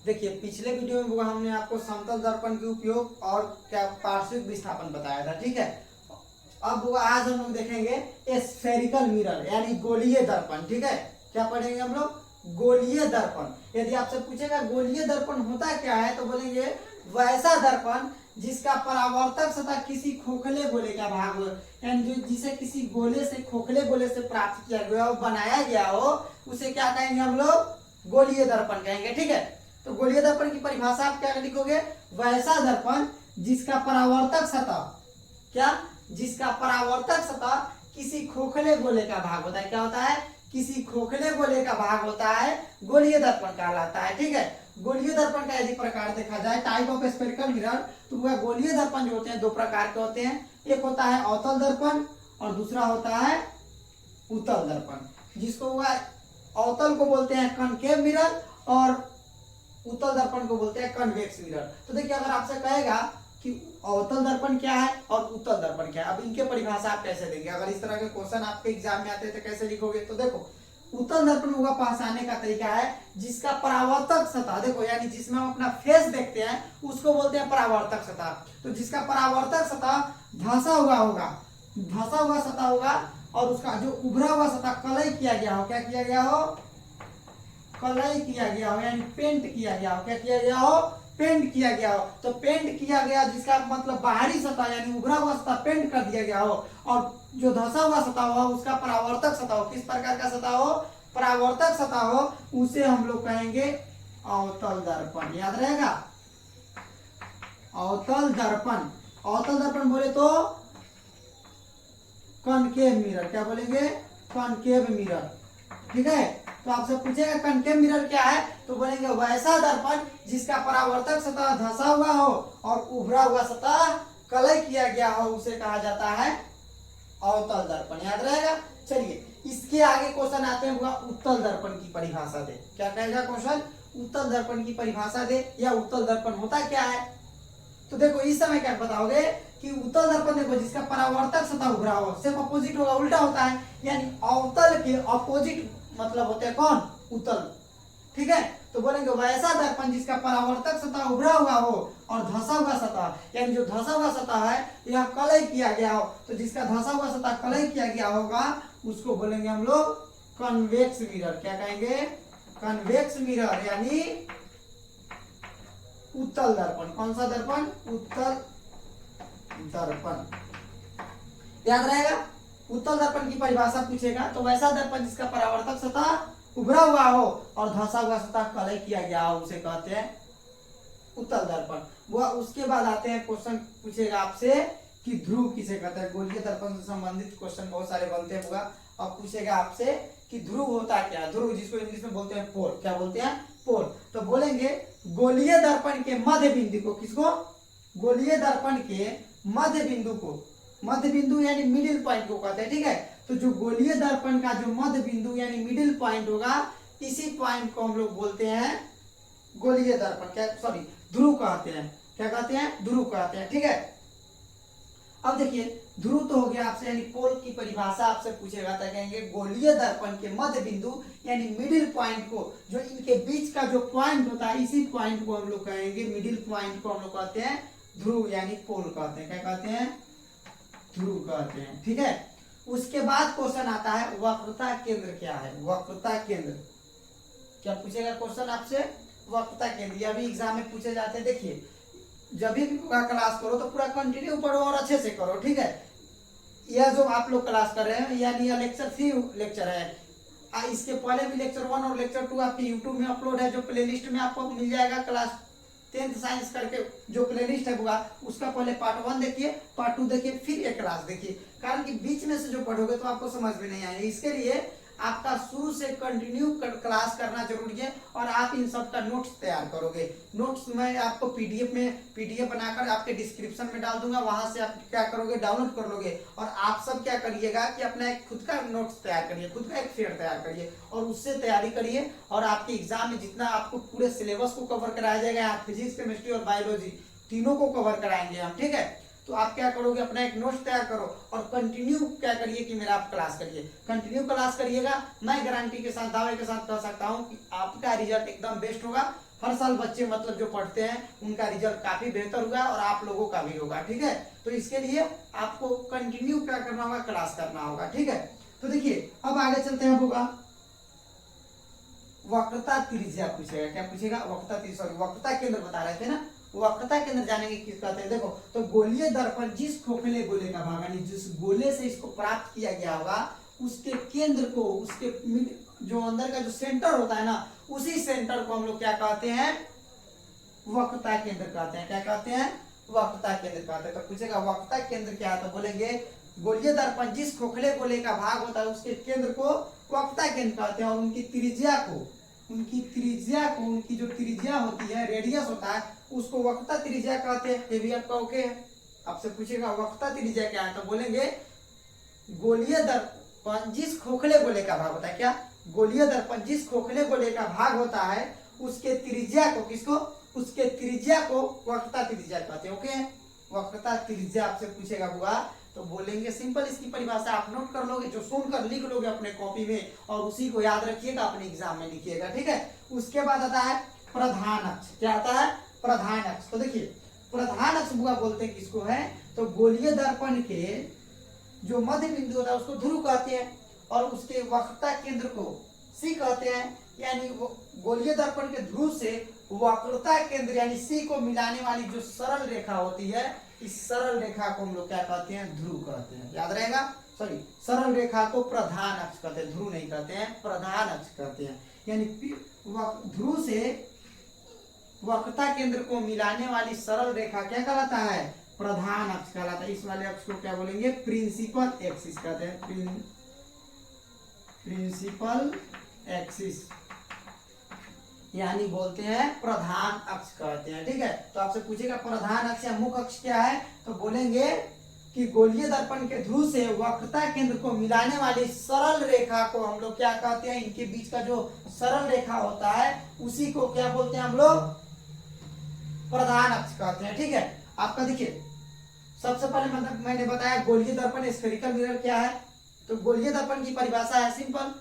देखिए पिछले वीडियो में वो हमने आपको समतल दर्पण के उपयोग और क्या पार्श्विक विस्थापन बताया था, ठीक है। अब वो आज हम लोग देखेंगे स्फेरिकल मिरर यानी गोलीय दर्पण, ठीक है। क्या पढ़ेंगे हम लोग? गोलीय दर्पण। यदि आपसे पूछेगा गोलीय दर्पण होता क्या है तो बोलेंगे वैसा दर्पण जिसका परावर्तक सतह किसी खोखले गोले का भाग हो, यानी जो जिसे किसी गोले से खोखले गोले से प्राप्त किया गया हो, बनाया गया हो, उसे क्या कहेंगे हम लोग? गोलीय दर्पण कहेंगे, ठीक है। तो गोलीय दर्पण की परिभाषा आप क्या लिखोगे? वैसा दर्पण जिसका परावर्तक सतह क्या जिसका परावर्तक सतह किसी खोखले गोले का भाग होता है। क्या होता है? किसी खोखले गोले का भाग होता है, गोलीय दर्पण कहलाता है, ठीक है। गोलीय दर्पण का यदि प्रकार देखा जाए, टाइप ऑफ स्फेरिकल मिरर, तो वह गोलीय दर्पण जो होते हैं दो प्रकार के होते हैं। एक होता है अवतल दर्पण और दूसरा होता है उत्तल दर्पण। जिसको वह अवतल को बोलते हैं कनकेव मिरर और उत्तल दर्पण को बोलते हैं कन्वेक्स मिरर। तो देखिए अगर आपसे कहेगा कि अवतल दर्पण क्या है और उत्तल दर्पण क्या है, अब इनके परिभाषा आप कैसे देंगे? अगर इस तरह के क्वेश्चन आपके एग्जाम में आते हैं तो कैसे लिखोगे? तो देखो उत्तल दर्पण होगा पहचानने का तरीका है जिसका परावर्तक सतह, देखो यानी जिसमें हम अपना फेस देखते हैं उसको बोलते हैं परावर्तक सतह। तो जिसका परावर्तक सतह धंसा हुआ सतह होगा और उसका जो उभरा हुआ सतह कलई किया गया हो, क्या किया गया हो? कलई किया गया हो यानी पेंट किया गया हो। क्या किया गया हो? पेंट किया गया हो। तो पेंट किया गया जिसका मतलब बाहरी सतह यानी उभरा हुआ सतह पेंट कर दिया गया हो, और जो धंसा हुआ सतह हो उसका परावर्तक सतह हो। किस प्रकार का सतह हो? परावर्तक सतह हो। उसे हम लोग कहेंगे अवतल दर्पण। याद रहेगा? अवतल दर्पण। अवतल दर्पण बोले तो कॉनकेव मिरर। क्या बोलेंगे? कॉनकेव मिरर, ठीक है। तो आपसे पूछेगा कनकेव मिरर क्या है, तो बोलेंगे वैसा दर्पण जिसका परावर्तक सतह धंसा हुआ हो और उभरा हुआ सतह कलई किया गया हो, उसे कहा जाता है अवतल दर्पण। याद रहेगा? चलिए इसके आगे क्वेश्चन आते हैं हुआ उत्तल दर्पण की परिभाषा दे। क्या कहेगा क्वेश्चन? उत्तल दर्पण की परिभाषा दे या उत्तल दर्पण होता क्या है। तो देखो इस समय क्या बताओगे कि उत्तल दर्पण देखो जिसका परावर्तक सतह उभरा हो, सिर्फ अपोजिट होगा, उल्टा होता है, यानी अवतल के अपोजिट मतलब होते हैं कौन? उत्तल, ठीक है। तो बोलेंगे वैसा दर्पण जिसका परावर्तक सतह उभरा हुआ हो और धंसा हुआ सतह, यानी जो धंसा हुआ सतह है यह कलई किया गया हो, तो जिसका धंसा हुआ सतह कलई किया गया होगा उसको बोलेंगे हम लोग कन्वेक्स मिरर। क्या कहेंगे? कन्वेक्स मिरर यानी उत्तल दर्पण। कौन सा दर्पण? उत्तल दर्पण। याद रहेगा? उत्तल दर्पण की परिभाषा पूछेगा तो वैसा दर्पण जिसका परावर्तक सतह उभरा हुआ हो और धंसा हुआ सतह कलई किया गया हो उसे कहते हैं उत्तल दर्पण। वह उसके बाद आते हैं क्वेश्चन पूछेगा आपसे कि ध्रुव किसे कहते हैं। गोलीय दर्पण से संबंधित क्वेश्चन बहुत सारे बनते हैं होगा। अब पूछेगा आपसे कि ध्रुव होता क्या है। ध्रुव जिसको इंग्लिश में बोलते हैं पोल। क्या बोलते हैं? पोल। तो बोलेंगे गोलीय दर्पण के मध्य बिंदु को, किसको? गोलीय दर्पण के मध्य बिंदु को, मध्य बिंदु यानी मिडिल पॉइंट को कहते हैं, ठीक है। तो जो गोलीय दर्पण का जो मध्य बिंदु यानी मिडिल पॉइंट होगा, इसी पॉइंट को हम लोग बोलते हैं गोलीय दर्पण। क्या सॉरी ध्रुव कहते हैं। क्या कहते हैं? ध्रुव कहते हैं, ठीक है। अब देखिए ध्रुव तो हो गया आपसे, यानी पोल की परिभाषा आपसे पूछेगा तो कहेंगे गोलीय दर्पण के मध्य बिंदु यानी मिडिल पॉइंट को, जो इनके बीच का जो पॉइंट होता है इसी पॉइंट को हम लोग कहेंगे, मिडिल पॉइंट को हम लोग कहते हैं ध्रुव यानी पोल कहते हैं। क्या कहते हैं? ध्रुव कहते हैं, ठीक है। उसके बाद क्वेश्चन आता है वक्रता केंद्र क्या है। वक्रता केंद्र क्या पूछेगा क्वेश्चन आपसे? वक्रता केंद्र। यह भी एग्जाम में पूछे जाते हैं। देखिए जब भी पूरा क्लास करो तो पूरा कंटिन्यू पढ़ो और अच्छे से करो, ठीक है। यह जो आप लोग क्लास कर रहे हैं यानी यह लेक्चर 3 लेक्चर है। इसके पहले भी लेक्चर 1 और लेक्चर 2 आपके यूट्यूब में अपलोड है, जो प्लेलिस्ट में आपको मिल जाएगा। क्लास 10th साइंस करके जो प्लेलिस्ट है होगा उसका पहले पार्ट 1 देखिए, पार्ट 2 देखिए, फिर एक क्लास देखिए। कारण कि बीच में से जो पढ़ोगे तो आपको समझ में नहीं आएगा। इसके लिए आपका शुरू से कंटिन्यू क्लास करना जरूरी है और आप इन सब का नोट्स तैयार करोगे। नोट्स मैं आपको पीडीएफ बनाकर आपके डिस्क्रिप्शन में डाल दूंगा, वहां से आप क्या करोगे? डाउनलोड कर लोगे और आप सब क्या करिएगा कि अपना एक खुद का नोट्स तैयार करिए, खुद का एक फेयर तैयार करिए और उससे तैयारी करिए। और आपके एग्जाम में जितना आपको पूरे सिलेबस को कवर कराया जाएगा, आप फिजिक्स, केमिस्ट्री और बायोलॉजी तीनों को कवर कराएंगे हम, ठीक है। तो आप क्या करोगे? अपना एक नोट्स तैयार करो और कंटिन्यू क्या करिए कि मेरा आप क्लास करिए। कंटिन्यू क्लास करिएगा, मैं गारंटी के साथ दावे के साथ कह सकता हूं कि आपका रिजल्ट एकदम बेस्ट होगा। हर साल बच्चे मतलब जो पढ़ते हैं उनका रिजल्ट काफी बेहतर हुआ और आप लोगों का भी होगा, ठीक है। तो इसके लिए आपको कंटिन्यू क्या करना होगा, क्लास करना होगा, ठीक है। तो देखिए अब आगे चलते हैं, होगा वक्रता त्रिज्या पूछेगा, क्या पूछेगा, वक्रता त्रिज्या, सॉरी वक्रता केंद्र बता रहे थे ना, वक्रता केंद्र जानेंगे किस कहते हैं। देखो तो गोलीय दर्पण जिस खोखले गोले का भाग यानी जिस गोले से इसको प्राप्त किया गया होगा उसके केंद्र को, उसके जो अंदर का जो सेंटर होता है ना, उसी सेंटर को हम लोग क्या कहते हैं, वक्रता केंद्र कहते हैं। क्या कहते हैं, वक्रता केंद्र कहते हैं। तो पूछेगा वक्रता केंद्र क्या है, तो बोलेंगे गोलीय दर्पण जिस खोखले गोले का भाग होता है उसके केंद्र को वक्रता केंद्र कहते हैं और उनकी त्रिज्या को, उनकी जो त्रिज्या होती है, रेडियस होता है, उसको वक्रता त्रिज्या कहते हैं। ये भी आपका ओके है। आपसे पूछेगा वक्रता त्रिज्या क्या है, तो बोलेंगे गोलीय दर्पण जिस खोखले गोले का भाग होता है, क्या, गोलीय दर्पण जिस खोखले गोले का भाग होता है उसके त्रिज्या को, किसको, उसके त्रिज्या को वक्रता त्रिज्या कहते हैं। ओके, वक्रता त्रिज्या आपसे पूछेगा हुआ तो बोलेंगे सिंपल, इसकी परिभाषा आप नोट कर लोगे, जो सुनकर लिख लोगे अपने कॉपी में और उसी को याद रखिएगा, अपने एग्जाम में लिखिएगा, ठीक है। उसके बाद आता है प्रधान अक्ष। क्या आता है, प्रधान अक्ष। तो देखिए प्रधान अक्ष बुआ बोलते हैं किसको है, तो गोलीय दर्पण के जो मध्य बिंदु होता है उसको ध्रुव कहते हैं और उसके वक्रता केंद्र को सी कहते हैं। यानी गोलीय दर्पण के ध्रुव से वक्रता केंद्र यानी सी को मिलाने वाली जो सरल रेखा होती है, इस सरल रेखा को हम लोग क्या कहते हैं, ध्रुव कहते हैं। याद रहेगा, सॉरी सरल रेखा को प्रधान अक्ष कहते हैं, ध्रुव नहीं कहते हैं, प्रधान अक्ष कहते हैं। यानी ध्रुव से वक्रता केंद्र को मिलाने वाली सरल रेखा क्या कहलाता है, प्रधान अक्ष कहलाता है। इस वाले अक्ष को क्या बोलेंगे, प्रिंसिपल एक्सिस कहते हैं, प्रिंसिपल एक्सिस यानी बोलते हैं प्रधान अक्ष कहते हैं, ठीक है। तो आपसे पूछेगा प्रधान अक्ष या मुख्य अक्ष क्या है, तो बोलेंगे कि गोलीय दर्पण के ध्रुव से वक्रता केंद्र को मिलाने वाली सरल रेखा को हम लोग क्या कहते हैं, इनके बीच का जो सरल रेखा होता है उसी को क्या बोलते हैं हम लोग, प्रधान अक्ष कहते हैं, ठीक है। आपका देखिए सबसे पहले मतलब मैंने बताया गोलीय दर्पण स्फेरिकल मिरर क्या है, तो गोलीय दर्पण की परिभाषा है सिंपल,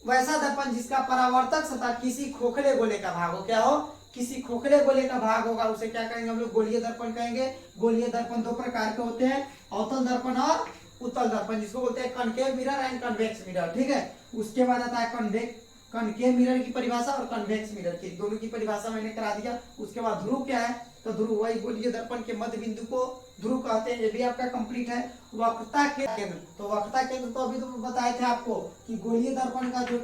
वैसा दर्पण जिसका परावर्तक सतह किसी खोखले गोले का भाग हो, क्या हो, किसी खोखले गोले का भाग होगा, उसे क्या कहेंगे हम लोग, गोलीय दर्पण कहेंगे। गोलीय दर्पण दो प्रकार के होते हैं, अवतल दर्पण और उत्तल दर्पण, जिसको बोलते हैं concave mirror and convex mirror, ठीक है। उसके बाद आता है कनकेव मिरर की परिभाषा और कन्वेक्स मिरर की, दोनों की परिभाषा मैंने करा दिया। उसके बाद ध्रुव क्या है, तो ध्रुव वही गोलीय दर्पण के मध्य बिंदु को ध्रुव कहते हैं, ये भी आपका कंप्लीट है। वक्रता केंद्र, तो वक्रता केंद्र तो अभी तो बताए थे आपको कि गोलीय दर्पण का जो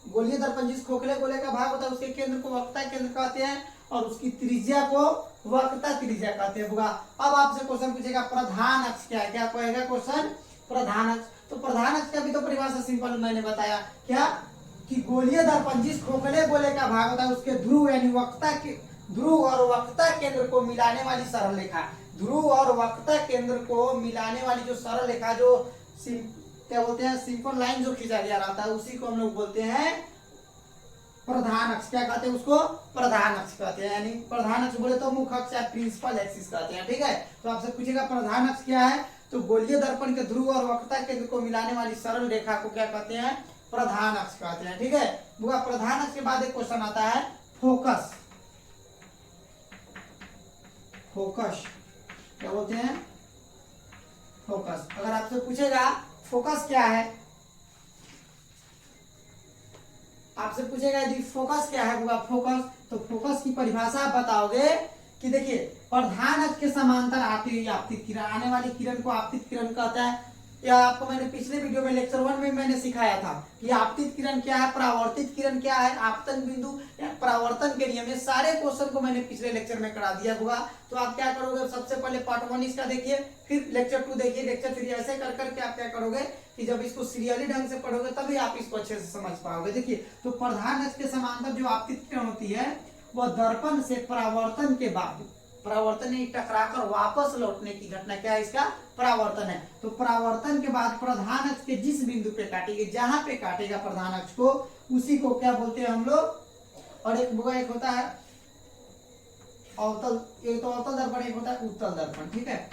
गोलीय दर्पण जिस खोखले गोले का भाग होता है उसके केंद्र को वक्रता केंद्र कहते हैं और उसकी त्रिज्या को वक्रता त्रिज्या कहते हैं। अब आपसे क्वेश्चन पूछेगा प्रधान अक्ष क्या है, क्या कहेगा क्वेश्चन, प्रधान अक्ष। तो प्रधान अक्ष का भी तो परिभाषा सिंपल मैंने बताया, क्या कि गोलीय दर्पण जिस खोखले गोले का भाग होता है उसके ध्रुव यानी वक्रता के ध्रुव और वक्रता केंद्र को मिलाने वाली सरल रेखा, ध्रुव और वक्रता केंद्र को मिलाने वाली जो सरल रेखा, जो क्या बोलते हैं, सिंपल लाइन जो खींचा गया रहता है उसी को हम लोग बोलते हैं प्रधान अक्ष। क्या कहते हैं उसको, प्रधान अक्ष कहते हैं। यानी प्रधान अक्ष बोले तो मुख्य अक्ष या प्रिंसिपल एक्सिस कहते हैं, ठीक है। तो आपसे पूछेगा प्रधान अक्ष क्या है, तो गोलीय दर्पण के ध्रुव और वक्रता केंद्र को मिलाने वाली सरल रेखा को क्या कहते हैं, प्रधान अक्ष कहते हैं, ठीक है। प्रधान अक्ष के बाद एक क्वेश्चन आता है फोकस। फोकस क्या बोलते हैं, फोकस। अगर आपसे पूछेगा फोकस क्या है, आपसे पूछेगा यदि फोकस क्या है होगा फोकस, तो फोकस की परिभाषा आप बताओगे कि देखिए प्रधान अक्ष के समांतर आती हुई आपतित किरण, आने वाली किरण को आपतित किरण कहता है। या आपको मैंने पिछले वीडियो में लेक्चर 1 में मैंने सिखाया था कि आपतित किरण क्या है, परावर्तित किरण क्या है, आपतन बिंदु या परावर्तन के नियम, ये सारे क्वेश्चन को मैंने पिछले लेक्चर में करा दिया होगा। तो आप क्या करोगे, सबसे पहले पार्ट 1 इसका देखिए, फिर लेक्चर 2 देखिए, लेक्चर 3, ऐसे कर करके आप क्या करोगे कि जब इसको सीरियली ढंग से पढ़ोगे तभी आप इसको अच्छे से समझ पाओगे। देखिए तो प्रधान अक्ष के समांतर जो आपतित किरण होती है वह दर्पण से परावर्तन के बाद, परावर्तन टकराकर वापस लौटने की घटना क्या है, इसका परावर्तन है। तो परावर्तन के बाद प्रधान अक्ष के जिस बिंदु पे काटेगी, जहां पे काटेगा प्रधान अक्ष को, उसी को क्या बोलते हैं हम लोग। और एक होता है अवतल, एक तो अवतल दर्पण, एक होता है उत्तल दर्पण, ठीक है।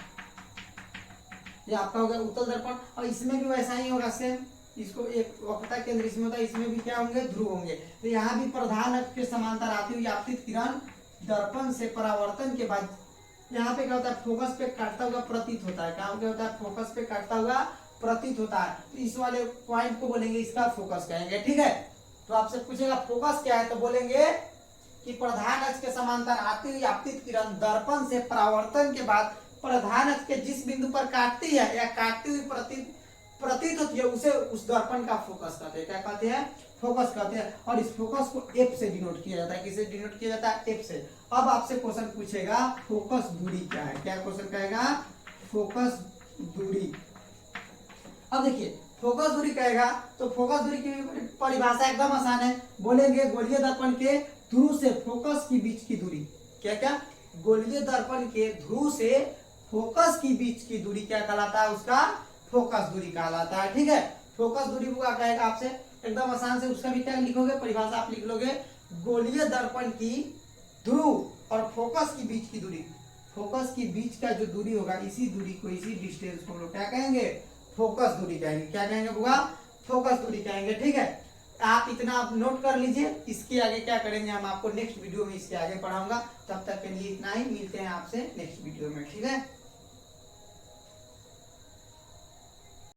ये आपका हो गया उत्तल दर्पण और इसमें भी वैसा ही होगा सेम, इसको एक वक्रता केंद्र इसमें होता है, इसमें भी क्या होंगे, ध्रुव होंगे। तो यहाँ भी प्रधान अक्ष के समांतर आती हुई आपतित किरण दर्पण से परावर्तन के बाद यहाँ पे क्या होता है, फोकस पे काटता हुआ प्रतीत होता है। क्या होता है, फोकस पे काटता हुआ प्रतीत होता है। तो इस वाले पॉइंट को बोलेंगे इसका फोकस कहेंगे, ठीक है। तो आपसे पूछेगा फोकस क्या है, तो बोलेंगे कि प्रधान अक्ष के समांतर आती हुई आपतित किरण दर्पण से परावर्तन के बाद प्रधान अक्ष के जिस बिंदु पर काटती है या काटती हुई प्रतीत होती है उसे उस दर्पण का फोकस कहते हैं। क्या कहते हैं, फोकस कहते हैं। और इस फोकस को एफ से डिनोट किया जाता है। किससे डिनोट किया जाता है, एफ से। अब आपसे क्वेश्चन पूछेगा फोकस दूरी क्या है। क्या क्वेश्चन कहेगा, फोकस दूरी। अब देखिए फोकस दूरी कहेगा तो फोकस दूरी की परिभाषा एकदम आसान है। बोलेंगे गोलीय दर्पण के ध्रुव से फोकस की बीच की दूरी। क्या क्या, गोलीय दर्पण के ध्रुव से फोकस की बीच की दूरी क्या कहलाता है, उसका फोकस दूरी कहलाता है, ठीक है। फोकस दूरी को क्या कहेगा आपसे, एकदम आसान से उसका भी क्या लिखोगे, परिभाषा आप लिख लोगे, गोलीय दर्पण की ध्रुव और फोकस की बीच की दूरी। फोकस की बीच का जो दूरी होगा, इसी दूरी को, इसी डिस्टेंस को हम लोग क्या कहेंगे, फोकस दूरी कहेंगे। क्या कहेंगे बुआ, फोकस दूरी कहेंगे, ठीक है। आप इतना आप नोट कर लीजिए। इसके आगे क्या करेंगे हम आपको नेक्स्ट वीडियो में इसके आगे पढ़ाऊंगा। तब तक के लिए इतना ही, मिलते हैं आपसे नेक्स्ट वीडियो में, ठीक है।